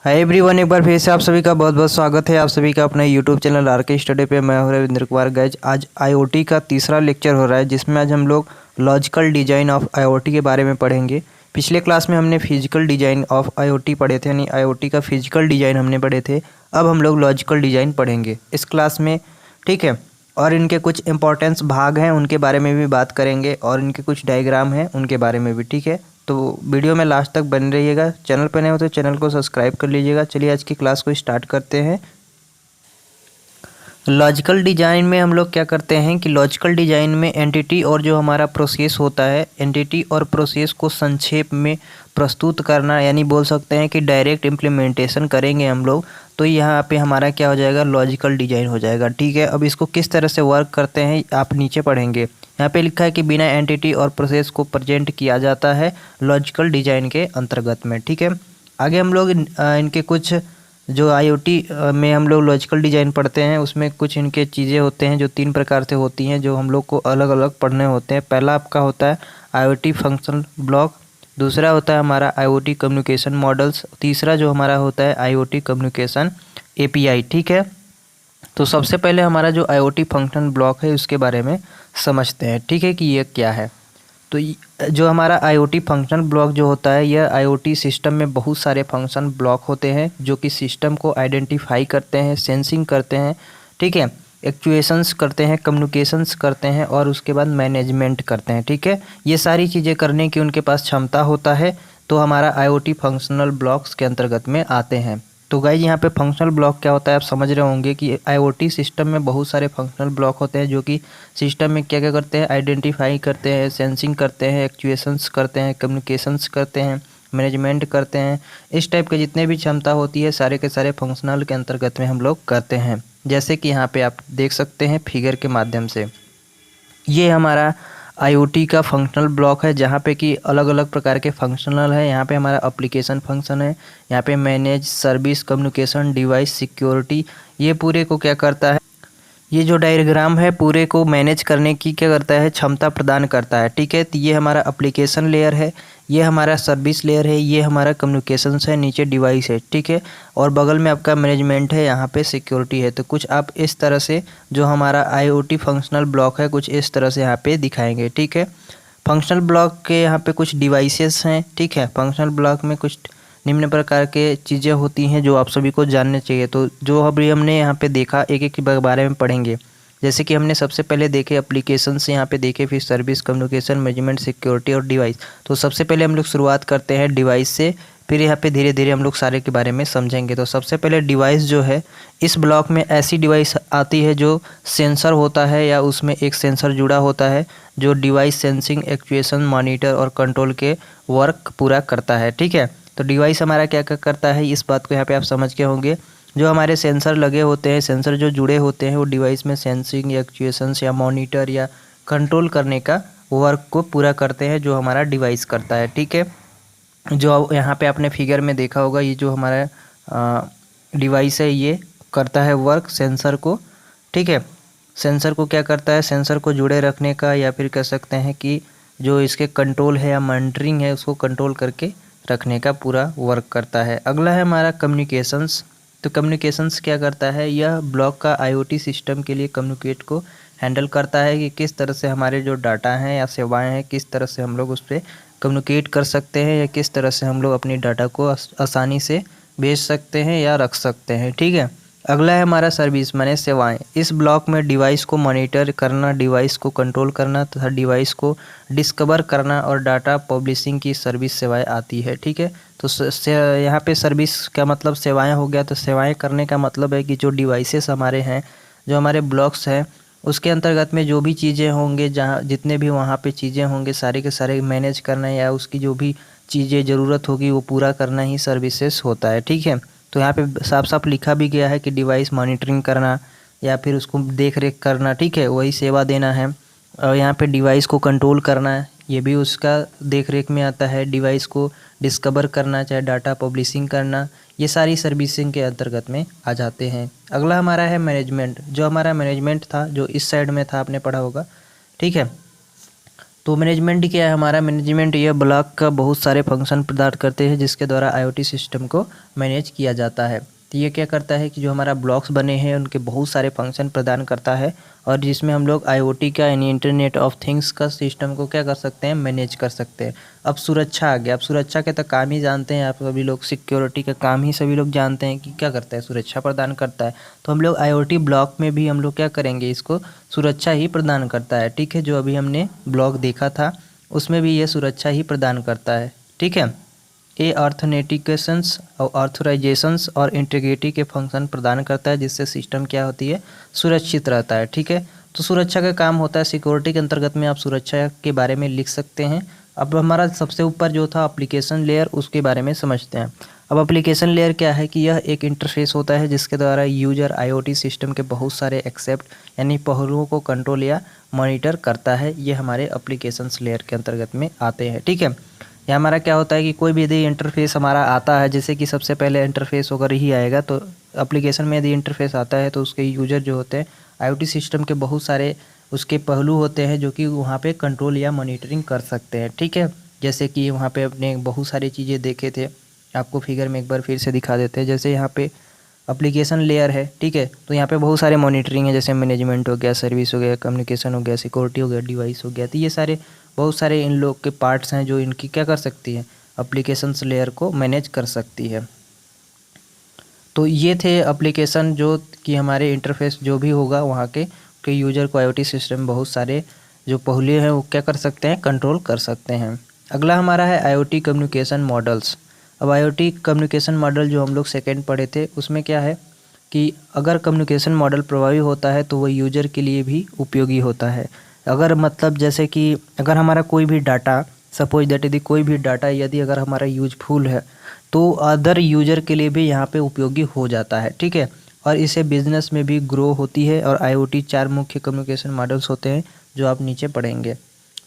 Hi everyone, एक बार फिर से आप सभी का बहुत बहुत स्वागत है। आप सभी का अपने यूट्यूब चैनल आरके स्टडी पे। मैं हूं रविंद्र कुमार। गैज आज आईओटी का तीसरा लेक्चर हो रहा है, जिसमें आज हम लोग लॉजिकल डिज़ाइन ऑफ आईओटी के बारे में पढ़ेंगे। पिछले क्लास में हमने फिजिकल डिज़ाइन ऑफ आईओटी पढ़े थे, यानी आईओटी का फिजिकल डिज़ाइन हमने पढ़े थे। अब हम लोग लॉजिकल डिज़ाइन पढ़ेंगे इस क्लास में, ठीक है। और इनके कुछ इंपॉर्टेंस भाग हैं, उनके बारे में भी बात करेंगे, और इनके कुछ डायग्राम हैं उनके बारे में भी, ठीक है। तो वीडियो में लास्ट तक बने रहिएगा। चैनल पर नए हो तो चैनल को सब्सक्राइब कर लीजिएगा। चलिए आज की क्लास को स्टार्ट करते हैं। लॉजिकल डिज़ाइन में हम लोग क्या करते हैं कि लॉजिकल डिज़ाइन में एंटिटी और जो हमारा प्रोसेस होता है, एंटिटी और प्रोसेस को संक्षेप में प्रस्तुत करना, यानी बोल सकते हैं कि डायरेक्ट इम्प्लीमेंटेशन करेंगे हम लोग। तो यहाँ पे हमारा क्या हो जाएगा, लॉजिकल डिज़ाइन हो जाएगा, ठीक है। अब इसको किस तरह से वर्क करते हैं आप नीचे पढ़ेंगे। यहाँ पे लिखा है कि बिना एंटिटी और प्रोसेस को प्रेजेंट किया जाता है लॉजिकल डिज़ाइन के अंतर्गत में, ठीक है। आगे हम लोग इनके कुछ जो आईओटी में हम लोग लॉजिकल डिज़ाइन पढ़ते हैं, उसमें कुछ इनके चीज़ें होते हैं जो 3 प्रकार से होती हैं, जो हम लोग को अलग अलग पढ़ने होते हैं। पहला आपका होता है आईओटी फंक्शनल ब्लॉक, दूसरा होता है हमारा आईओटी कम्युनिकेशन मॉडल्स, तीसरा जो हमारा होता है आईओटी कम्युनिकेशन एपीआई, ठीक है। तो सबसे पहले हमारा जो आईओटी फंक्शनल ब्लॉक है उसके बारे में समझते हैं, ठीक है, कि ये क्या है। तो जो हमारा आईओटी फंक्शन ब्लॉक जो होता है, यह आईओटी सिस्टम में बहुत सारे फंक्शन ब्लॉक होते हैं जो कि सिस्टम को आइडेंटिफाई करते हैं, सेंसिंग करते हैं, ठीक है, एक्चुएशंस करते हैं, कम्युनिकेशंस करते हैं और उसके बाद मैनेजमेंट करते हैं, ठीक है। ये सारी चीज़ें करने की उनके पास क्षमता होता है, तो हमारा आईओटी फंक्शनल ब्लॉक्स के अंतर्गत में आते हैं। तो गाइज यहाँ पे फंक्शनल ब्लॉक क्या होता है आप समझ रहे होंगे कि आईओटी सिस्टम में बहुत सारे फंक्शनल ब्लॉक होते हैं जो कि सिस्टम में क्या क्या करते हैं, आइडेंटिफाई करते हैं, सेंसिंग करते हैं, एक्चुएशंस करते हैं, कम्युनिकेशंस करते हैं, मैनेजमेंट करते हैं। इस टाइप के जितने भी क्षमता होती है सारे के सारे फंक्शनल के अंतर्गत में हम लोग करते हैं। जैसे कि यहाँ पे आप देख सकते हैं फिगर के माध्यम से, ये हमारा आईओटी का फंक्शनल ब्लॉक है, जहाँ पे कि अलग अलग प्रकार के फंक्शनल है। यहाँ पे हमारा एप्लीकेशन फंक्शन है, यहाँ पे manage, service, communication, device, security, ये पूरे को क्या करता है, ये जो डायग्राम है पूरे को मैनेज करने की क्या करता है, क्षमता प्रदान करता है, ठीक है। तो ये हमारा एप्लीकेशन लेयर है, ये हमारा सर्विस लेयर है, ये हमारा कम्युनिकेशंस है, नीचे डिवाइस है, ठीक है। और बगल में आपका मैनेजमेंट है, यहाँ पे सिक्योरिटी है। तो कुछ आप इस तरह से जो हमारा आईओटी फंक्शनल ब्लॉक है कुछ इस तरह से यहाँ पे दिखाएंगे, ठीक है। फंक्शनल ब्लॉक के यहाँ पे कुछ डिवाइसेस हैं, ठीक है। फंक्शनल ब्लॉक में कुछ निम्न प्रकार के चीज़ें होती हैं जो आप सभी को जानने चाहिए। तो जो अभी हमने यहाँ पे देखा एक एक के बारे में पढ़ेंगे। जैसे कि हमने सबसे पहले देखे एप्लीकेशन से, यहाँ पे देखे, फिर सर्विस, कम्युनिकेशन, मैनेजमेंट, सिक्योरिटी और डिवाइस। तो सबसे पहले हम लोग शुरुआत करते हैं डिवाइस से, फिर यहाँ पे धीरे धीरे हम लोग सारे के बारे में समझेंगे। तो सबसे पहले डिवाइस जो है, इस ब्लॉक में ऐसी डिवाइस आती है जो सेंसर होता है या उसमें एक सेंसर जुड़ा होता है जो डिवाइस सेंसिंग, एक्चुएशन, मॉनिटर और कंट्रोल के वर्क पूरा करता है, ठीक है। तो डिवाइस हमारा क्या क्या करता है, इस बात को यहाँ पे आप समझ के होंगे। जो हमारे सेंसर लगे होते हैं, सेंसर जो जुड़े होते हैं, वो डिवाइस में सेंसिंग या एक्चुएशंस या मॉनिटर या कंट्रोल करने का वर्क को पूरा करते हैं, जो हमारा डिवाइस करता है, ठीक है। जो यहाँ पे आपने फिगर में देखा होगा, ये जो हमारा डिवाइस है ये करता है वर्क सेंसर को, ठीक है। सेंसर को क्या करता है, सेंसर को जुड़े रखने का, या फिर कह सकते हैं कि जो इसके कंट्रोल है या मॉनिटरिंग है उसको कंट्रोल करके रखने का पूरा वर्क करता है। अगला है हमारा कम्युनिकेशंस। तो कम्युनिकेशंस क्या करता है, यह ब्लॉक का आईओटी सिस्टम के लिए कम्युनिकेट को हैंडल करता है कि किस तरह से हमारे जो डाटा हैं या सेवाएं हैं किस तरह से हम लोग उस पर कम्युनिकेट कर सकते हैं, या किस तरह से हम लोग अपनी डाटा को आसानी से भेज सकते हैं या रख सकते हैं, ठीक है। अगला है हमारा सर्विस माने सेवाएं। इस ब्लॉक में डिवाइस को मॉनिटर करना, डिवाइस को कंट्रोल करना तथा डिवाइस को डिस्कवर करना और डाटा पब्लिशिंग की सर्विस सेवाएं आती है, ठीक है। तो यहाँ पे सर्विस का मतलब सेवाएं हो गया। तो सेवाएं करने का मतलब है कि जो डिवाइसेस हमारे हैं, जो हमारे ब्लॉक्स हैं, उसके अंतर्गत में जो भी चीज़ें होंगे, जहाँ जितने भी वहाँ पे चीज़ें होंगे सारे के सारे मैनेज करना या उसकी जो भी चीज़ें ज़रूरत होगी वो पूरा करना ही सर्विसेज होता है, ठीक है। तो यहाँ पे साफ साफ लिखा भी गया है कि डिवाइस मॉनिटरिंग करना या फिर उसको देख रेख करना, ठीक है, वही सेवा देना है। और यहाँ पे डिवाइस को कंट्रोल करना है, ये भी उसका देख रेख में आता है। डिवाइस को डिस्कवर करना, चाहे डाटा पब्लिशिंग करना, ये सारी सर्विसिंग के अंतर्गत में आ जाते हैं। अगला हमारा है मैनेजमेंट। जो हमारा मैनेजमेंट था जो इस साइड में था, आपने पढ़ा होगा, ठीक है। तो मैनेजमेंट क्या है हमारा? मैनेजमेंट यह ब्लॉक का बहुत सारे फंक्शन प्रदान करते हैं जिसके द्वारा आईओटी सिस्टम को मैनेज किया जाता है। तो ये क्या करता है कि जो हमारा ब्लॉक्स बने हैं उनके बहुत सारे फंक्शन प्रदान करता है और जिसमें हम लोग आईओटी का यानी इंटरनेट ऑफ थिंग्स का सिस्टम को क्या कर सकते हैं? मैनेज कर सकते हैं। अब सुरक्षा आ गया। अब सुरक्षा के तो काम ही जानते हैं आप सभी लोग, सिक्योरिटी का काम ही सभी लोग जानते हैं कि क्या करता है? सुरक्षा प्रदान करता है। तो हम लोग आईओटी ब्लॉक में भी हम लोग क्या करेंगे? इसको सुरक्षा ही प्रदान करता है। ठीक है, जो अभी हमने ब्लॉक देखा था उसमें भी ये सुरक्षा ही प्रदान करता है। ठीक है, ये ऑथेंटिकेशंस और ऑथराइजेशंस और इंटीग्रिटी के फंक्शन प्रदान करता है जिससे सिस्टम क्या होती है? सुरक्षित रहता है। ठीक है, तो सुरक्षा का काम होता है सिक्योरिटी के अंतर्गत में आप सुरक्षा के बारे में लिख सकते हैं। अब हमारा सबसे ऊपर जो था एप्लीकेशन लेयर, उसके बारे में समझते हैं। अब एप्लीकेशन लेयर क्या है कि यह एक इंटरफेस होता है जिसके द्वारा यूजर आईओटी सिस्टम के बहुत सारे एक्सेप्ट यानी पहलुओं को कंट्रोल या मॉनिटर करता है। ये हमारे एप्लीकेशंस लेयर के अंतर्गत में आते हैं। ठीक है, यहाँ हमारा क्या होता है कि कोई भी यदि इंटरफेस हमारा आता है, जैसे कि सबसे पहले इंटरफेस होकर ही आएगा, तो एप्लीकेशन में यदि इंटरफेस आता है तो उसके यूजर जो होते हैं आईओटी सिस्टम के बहुत सारे उसके पहलू होते हैं जो कि वहाँ पे कंट्रोल या मॉनिटरिंग कर सकते हैं। ठीक है, जैसे कि वहाँ पे अपने बहुत सारी चीज़ें देखे थे, आपको फिगर में एक बार फिर से दिखा देते हैं। जैसे यहाँ पे एप्लीकेशन लेयर है। ठीक है, तो यहाँ पे बहुत सारे मॉनिटरिंग है, जैसे मैनेजमेंट हो गया, सर्विस हो गया, कम्युनिकेशन हो गया, सिक्योरिटी हो गया, डिवाइस हो गया। तो ये सारे बहुत सारे इन लोग के पार्ट्स हैं जो इनकी क्या कर सकती है? एप्लीकेशंस लेयर को मैनेज कर सकती है। तो ये थे एप्लीकेशन जो कि हमारे इंटरफेस जो भी होगा वहाँ के यूजर को आईओटी सिस्टम बहुत सारे जो पहलू हैं वो क्या कर सकते हैं? कंट्रोल कर सकते हैं। अगला हमारा है आईओटी कम्युनिकेशन मॉडल्स। अब आईओटी कम्युनिकेशन मॉडल जो हम लोग सेकेंड पढ़े थे उसमें क्या है कि अगर कम्युनिकेशन मॉडल प्रभावी होता है तो वह यूजर के लिए भी उपयोगी होता है। अगर मतलब जैसे कि अगर हमारा कोई भी डाटा, सपोज दैट यदि कोई भी डाटा यदि अगर हमारा यूजफुल है तो अदर यूजर के लिए भी यहाँ पे उपयोगी हो जाता है। ठीक है, और इससे बिजनेस में भी ग्रो होती है। और आईओटी 4 मुख्य कम्युनिकेशन मॉडल्स होते हैं जो आप नीचे पढ़ेंगे।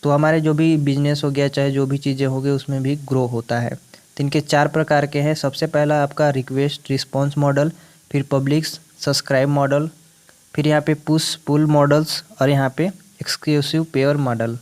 तो हमारे जो भी बिजनेस हो गया, चाहे जो भी चीज़ें हो गई, उसमें भी ग्रो होता है। तो इनके 4 प्रकार के हैं। सबसे पहला आपका रिक्वेस्ट रिस्पॉन्स मॉडल, फिर पब्लिक सब्सक्राइब मॉडल, फिर यहाँ पे पुश पुल मॉडल्स और यहाँ पे एक्सक्लूसिव पेयर मॉडल।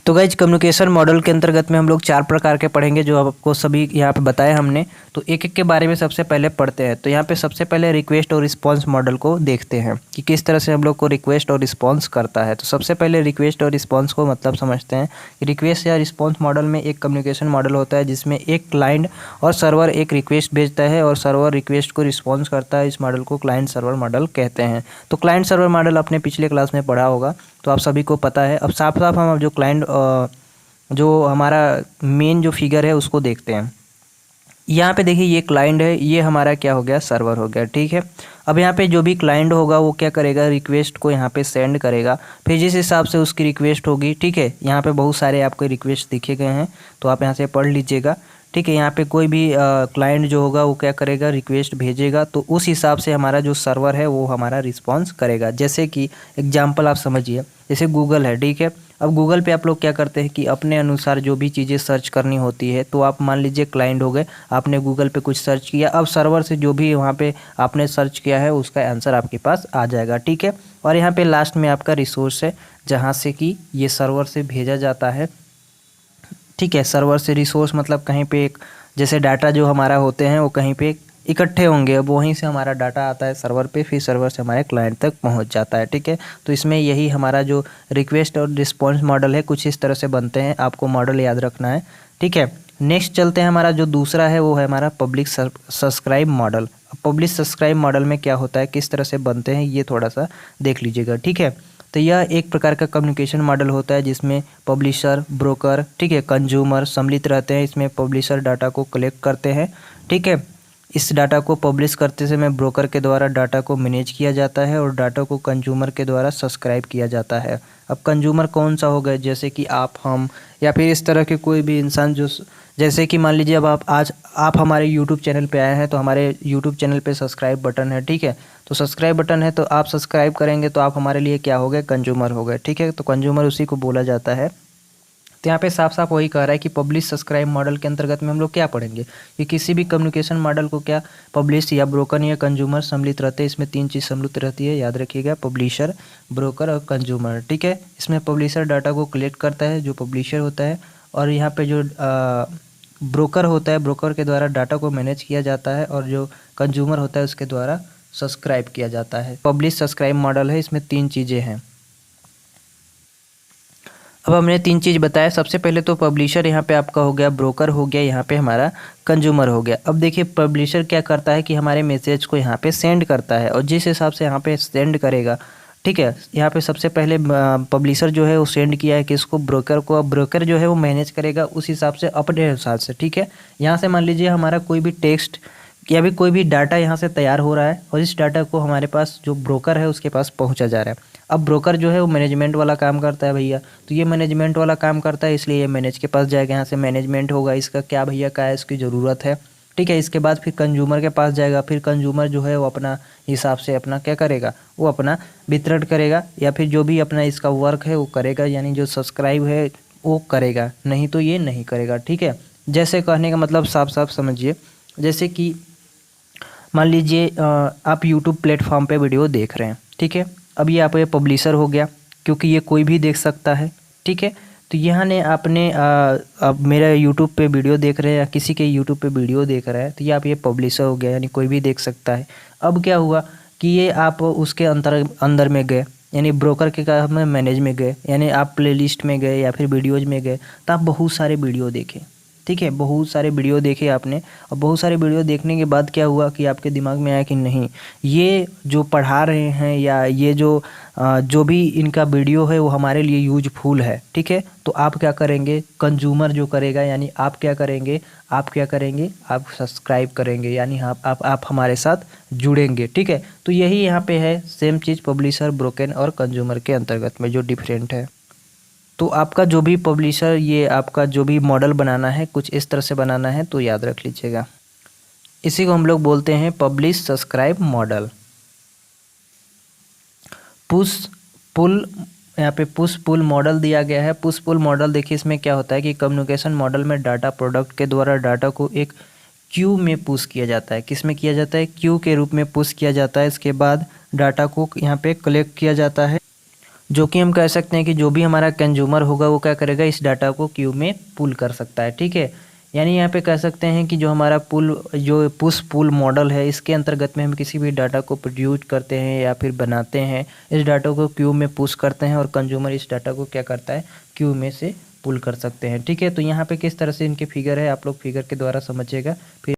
तो गाइज कम्युनिकेशन मॉडल के अंतर्गत में हम लोग 4 प्रकार के पढ़ेंगे जो आपको सभी यहाँ पे बताए हमने। तो एक एक के बारे में सबसे पहले पढ़ते हैं। तो यहाँ पे सबसे पहले रिक्वेस्ट और रिस्पांस मॉडल को देखते हैं कि किस तरह से हम लोग को रिक्वेस्ट और रिस्पांस करता है। तो सबसे पहले रिक्वेस्ट और रिस्पांस को मतलब समझते हैं। रिक्वेस्ट या रिस्पांस मॉडल में एक कम्युनिकेशन मॉडल होता है जिसमें एक क्लाइंट और सर्वर एक रिक्वेस्ट भेजता है और सर्वर रिक्वेस्ट को रिस्पॉन्स करता है। इस मॉडल को क्लाइंट सर्वर मॉडल कहते हैं। तो क्लाइंट सर्वर मॉडल आपने पिछले क्लास में पढ़ा होगा, तो आप सभी को पता है। अब साफ साफ हम जो क्लाइंट जो हमारा मेन जो फिगर है उसको देखते हैं। यहाँ पे देखिए ये क्लाइंट है, ये हमारा क्या हो गया? सर्वर हो गया। ठीक है, अब यहाँ पे जो भी क्लाइंट होगा वो क्या करेगा? रिक्वेस्ट को यहाँ पे सेंड करेगा, फिर जिस हिसाब से उसकी रिक्वेस्ट होगी। ठीक है, यहाँ पे बहुत सारे आपको रिक्वेस्ट दिखे गए हैं तो आप यहाँ से पढ़ लीजिएगा। ठीक है, यहाँ पे कोई भी क्लाइंट जो होगा वो क्या करेगा? रिक्वेस्ट भेजेगा, तो उस हिसाब से हमारा जो सर्वर है वो हमारा रिस्पॉन्स करेगा। जैसे कि एग्जाम्पल आप समझिए, जैसे गूगल है। ठीक है, अब गूगल पे आप लोग क्या करते हैं कि अपने अनुसार जो भी चीज़ें सर्च करनी होती है, तो आप मान लीजिए क्लाइंट हो गए, आपने गूगल पे कुछ सर्च किया, अब सर्वर से जो भी वहाँ पे आपने सर्च किया है उसका आंसर आपके पास आ जाएगा। ठीक है, और यहाँ पे लास्ट में आपका रिसोर्स है जहाँ से कि ये सर्वर से भेजा जाता है। ठीक है, सर्वर से रिसोर्स मतलब कहीं पे एक जैसे डाटा जो हमारा होते हैं वो कहीं पे इकट्ठे होंगे, अब वहीं से हमारा डाटा आता है सर्वर पे, फिर सर्वर से हमारे क्लाइंट तक पहुंच जाता है। ठीक है, तो इसमें यही हमारा जो रिक्वेस्ट और रिस्पॉन्स मॉडल है कुछ इस तरह से बनते हैं, आपको मॉडल याद रखना है। ठीक है, नेक्स्ट चलते हैं। हमारा जो दूसरा है वो है हमारा public subscribe model. Public subscribe model में क्या होता है, किस तरह से बनते हैं, ये थोड़ा सा देख लीजिएगा। ठीक है, तो यह एक प्रकार का कम्युनिकेशन मॉडल होता है जिसमें पब्लिशर, ब्रोकर, ठीक है, कंज्यूमर सम्मिलित रहते हैं। इसमें पब्लिशर डाटा को कलेक्ट करते हैं। ठीक है, इस डाटा को पब्लिश करते समय ब्रोकर के द्वारा डाटा को मैनेज किया जाता है और डाटा को कंज्यूमर के द्वारा सब्सक्राइब किया जाता है। अब कंज्यूमर कौन सा होगा? जैसे कि आप, हम, या फिर इस तरह के कोई भी इंसान जो, जैसे कि मान लीजिए अब आप हमारे यूट्यूब चैनल पे आए हैं तो हमारे यूट्यूब चैनल पे सब्सक्राइब बटन है। ठीक है, तो सब्सक्राइब बटन है तो आप सब्सक्राइब करेंगे तो आप हमारे लिए क्या हो गए? कंज्यूमर हो गए। ठीक है, तो कंज्यूमर उसी को बोला जाता है। तो यहाँ पे साफ साफ वही कह रहा है कि पब्लिश सब्सक्राइब मॉडल के अंतर्गत में हम लोग क्या पढ़ेंगे कि किसी भी कम्युनिकेशन मॉडल को क्या पब्लिश या ब्रोकर या कंज्यूमर सम्मिलित रहते हैं। इसमें 3 चीज़ सम्मिलित रहती है, याद रखिएगा, पब्लिशर, ब्रोकर और कंज्यूमर। ठीक है, इसमें पब्लिशर डाटा को कलेक्ट करता है जो पब्लिशर होता है, और यहाँ पे जो ब्रोकर होता है, ब्रोकर के द्वारा डाटा को मैनेज किया जाता है, और जो कंज्यूमर होता है उसके द्वारा सब्सक्राइब किया जाता है। पब्लिश सब्सक्राइब मॉडल है, इसमें 3 चीज़ें हैं। अब हमने 3 चीज़ बताया। सबसे पहले तो पब्लिशर यहाँ पे आपका हो गया, ब्रोकर हो गया, यहाँ पे हमारा कंज्यूमर हो गया। अब देखिए पब्लिशर क्या करता है कि हमारे मैसेज को यहाँ पे सेंड करता है, और जिस हिसाब से यहाँ पे सेंड करेगा, ठीक है, यहाँ पे सबसे पहले पब्लिशर जो है वो सेंड किया है किसको, ब्रोकर को। अब ब्रोकर जो है वो मैनेज करेगा उस हिसाब से, अपने हिसाब से। ठीक है, यहाँ से मान लीजिए हमारा कोई भी टेक्स्ट या भी कोई भी डाटा यहाँ से तैयार हो रहा है, और इस डाटा को हमारे पास जो ब्रोकर है उसके पास पहुँचा जा रहा है। अब ब्रोकर जो है वो मैनेजमेंट वाला काम करता है भैया, तो ये मैनेजमेंट वाला काम करता है, इसलिए ये मैनेज के पास जाएगा, यहाँ से मैनेजमेंट होगा, इसका क्या भैया क्या है, इसकी ज़रूरत है। ठीक है, इसके बाद फिर कंज्यूमर के पास जाएगा, फिर कंज्यूमर जो है वो अपना हिसाब से अपना क्या करेगा, वो अपना वितरण करेगा, या फिर जो भी अपना इसका वर्क है वो करेगा, यानी जो सब्सक्राइब है वो करेगा, नहीं तो ये नहीं करेगा। ठीक है, जैसे कहने का मतलब साफ साफ समझिए, जैसे कि मान लीजिए आप यूट्यूब प्लेटफॉर्म पे वीडियो देख रहे हैं। ठीक है, अब ये आप ये पब्लिशर हो गया, क्योंकि ये कोई भी देख सकता है। ठीक है, तो यहाँ ने आपने अब मेरा यूट्यूब पे वीडियो देख रहे हैं या किसी के यूट्यूब पे वीडियो देख रहा है, तो ये आप ये पब्लिशर हो गया, यानी कोई भी देख सकता है। अब क्या हुआ कि ये आप उसके अंदर में गए, यानी ब्रोकर के काम में मैनेज में गए, यानी आप प्लेलिस्ट में गए या फिर वीडियोज में गए, तो आप बहुत सारे वीडियो देखे। ठीक है, बहुत सारे वीडियो देखे आपने, और बहुत सारे वीडियो देखने के बाद क्या हुआ कि आपके दिमाग में आया कि नहीं, ये जो पढ़ा रहे हैं या ये जो भी इनका वीडियो है वो हमारे लिए यूजफुल है। ठीक है, तो आप क्या करेंगे, कंज्यूमर जो करेगा, यानी आप क्या करेंगे, आप सब्सक्राइब करेंगे, यानी आप हमारे साथ जुड़ेंगे। ठीक है, तो यही यहाँ पे है सेम चीज़ पब्लिशर, ब्रोकर और कंज्यूमर के अंतर्गत में जो डिफरेंट है। तो आपका जो भी पब्लिशर, ये आपका जो भी मॉडल बनाना है कुछ इस तरह से बनाना है, तो याद रख लीजिएगा। इसी को हम लोग बोलते हैं publish subscribe model. Push pull, यहाँ पे पुश पुल मॉडल दिया गया है। पुश पुल मॉडल देखिए, इसमें क्या होता है कि कम्युनिकेशन मॉडल में डाटा प्रोडक्ट के द्वारा डाटा को एक क्यू में पुश किया जाता है। किस में किया जाता है, क्यू के रूप में पुश किया जाता है। इसके बाद डाटा को यहाँ पे कलेक्ट किया जाता है, जो कि हम कह सकते हैं कि जो भी हमारा कंज्यूमर होगा वो क्या करेगा, इस डाटा को क्यू में पुल कर सकता है। ठीक है, यानी यहाँ पे कह सकते हैं कि जो हमारा जो पुश पुल मॉडल है, इसके अंतर्गत में हम किसी भी डाटा को प्रोड्यूस करते हैं या फिर बनाते हैं, इस डाटा को क्यू में पुश करते हैं, और कंज्यूमर इस डाटा को क्या करता है, क्यू में से पुल कर सकते हैं। ठीक है, तो यहाँ पे किस तरह से इनके फिगर है, आप लोग फिगर के द्वारा समझिएगा। फिर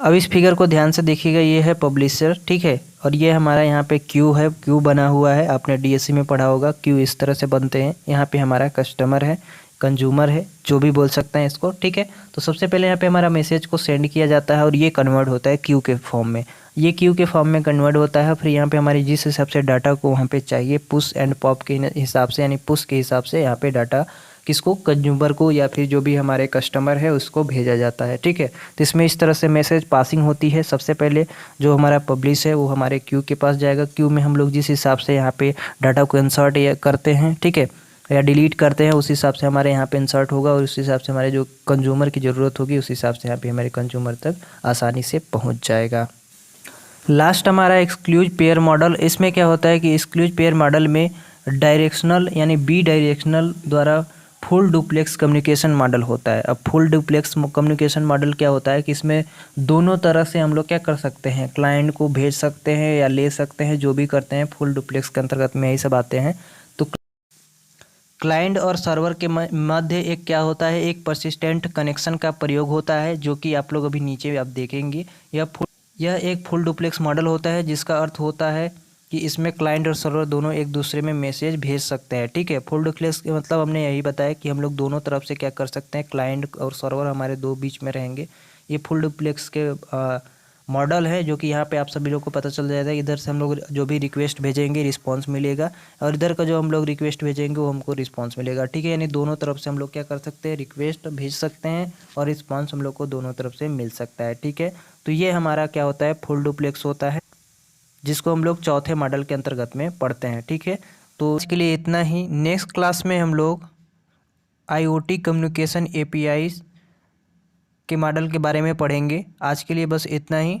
अब इस फिगर को ध्यान से देखिएगा, ये है पब्लिशर। ठीक है, और ये हमारा यहाँ पे क्यू है, क्यू बना हुआ है, आपने डीएससी में पढ़ा होगा, क्यू इस तरह से बनते हैं। यहाँ पे हमारा कस्टमर है, कंज्यूमर है, जो भी बोल सकते हैं इसको। ठीक है, तो सबसे पहले यहाँ पे हमारा मैसेज को सेंड किया जाता है, और ये कन्वर्ट होता है क्यू के फॉर्म में, ये क्यू के फॉर्म में कन्वर्ट होता है। फिर यहाँ पे हमारे जिस हिसाब से डाटा को वहाँ पे चाहिए, पुश एंड पॉप के हिसाब से, यानी पुश के हिसाब से यहाँ पे डाटा किसको, कंज्यूमर को या फिर जो भी हमारे कस्टमर है उसको भेजा जाता है। ठीक है, तो इसमें इस तरह से मैसेज पासिंग होती है। सबसे पहले जो हमारा पब्लिश है वो हमारे क्यू के पास जाएगा, क्यू में हम लोग जिस हिसाब से यहाँ पे डाटा को इंसर्ट करते हैं, ठीक है, या डिलीट करते हैं, उस हिसाब से हमारे यहाँ पे इंसर्ट होगा, और उस हिसाब से हमारे जो कंज्यूमर की ज़रूरत होगी उस हिसाब से यहाँ पे हमारे कंज्यूमर तक आसानी से पहुँच जाएगा। लास्ट हमारा एक्सक्लूज पेयर मॉडल। इसमें क्या होता है कि एक्सक्लूज पेयर मॉडल में डायरेक्शनल यानी बी डायरेक्शनल द्वारा फुल डुप्लेक्स कम्युनिकेशन मॉडल होता है। अब फुल डुप्लेक्स कम्युनिकेशन मॉडल क्या होता है कि इसमें दोनों तरह से हम लोग क्या कर सकते हैं, क्लाइंट को भेज सकते हैं या ले सकते हैं, जो भी करते हैं फुल डुप्लेक्स के अंतर्गत में यही सब आते हैं। तो क्लाइंट और सर्वर के मध्य एक क्या होता है, एक परसिस्टेंट कनेक्शन का प्रयोग होता है, जो कि आप लोग अभी नीचे आप देखेंगे। यह एक फुल डुप्लेक्स मॉडल होता है, जिसका अर्थ होता है कि इसमें क्लाइंट और सर्वर दोनों एक दूसरे में मैसेज भेज सकते हैं। ठीक है, फुल डुप्लेक्स के मतलब हमने यही बताया कि हम लोग दोनों तरफ से क्या कर सकते हैं, क्लाइंट और सर्वर हमारे दो बीच में रहेंगे। ये फुल डुप्लेक्स के मॉडल है, जो कि यहाँ पे आप सभी लोग को पता चल जाएगा। इधर से हम लोग जो भी रिक्वेस्ट भेजेंगे रिस्पांस मिलेगा, और इधर का जो हम लोग रिक्वेस्ट भेजेंगे वो हमको रिस्पांस मिलेगा। ठीक है, यानी दोनों तरफ से हम लोग क्या कर सकते हैं, रिक्वेस्ट भेज सकते हैं, और रिस्पांस हम लोग को दोनों तरफ से मिल सकता है। ठीक है, तो ये हमारा क्या होता है, फुल डुप्लेक्स होता है, जिसको हम लोग चौथे मॉडल के अंतर्गत में पढ़ते हैं। ठीक है, तो इसके लिए इतना ही। नेक्स्ट क्लास में हम लोग आईओटी कम्युनिकेशन एपीआई के मॉडल के बारे में पढ़ेंगे। आज के लिए बस इतना ही।